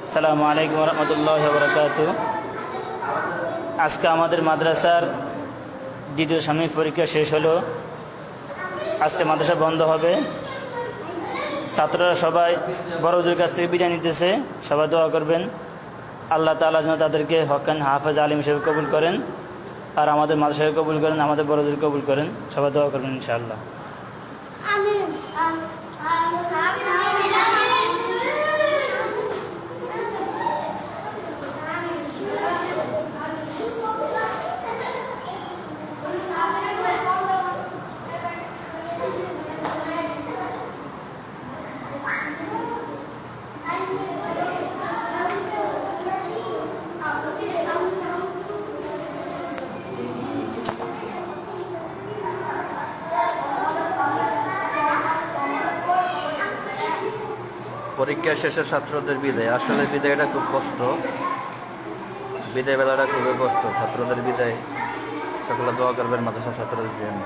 আসসালামু আলাইকুম রহমতুল্লাহি ওয়া বারাকাতুহু। আজকে আমাদের মাদ্রাসার দ্বিতীয় সাময়িক পরীক্ষা শেষ হলো। আজকে মাদ্রাসা বন্ধ হবে। ছাত্ররা সবাই বড় হুজুরের কাছ থেকে বিদায় নিতেছে। সবাই দোয়া করবেন আল্লাহ তাআলা যেন তাদেরকে হক্কান হাফেজ আলিম হিসেবে কবুল করেন, আর আমাদের মাদ্রাসাকে কবুল করেন, আমাদের বড় হুজুরকে কবুল করেন। সবাই দোয়া করবেন ইনশাআল্লাহ। পরীক্ষা শেষে ছাত্রদের বিদায়, আসলে বিদায়টা খুব কষ্ট, বিদায় বেলাটা খুবই কষ্ট। ছাত্রদের বিদায়, সকলে দোয়া করবেন মাদ্রাসা ছাত্রদের জন্য।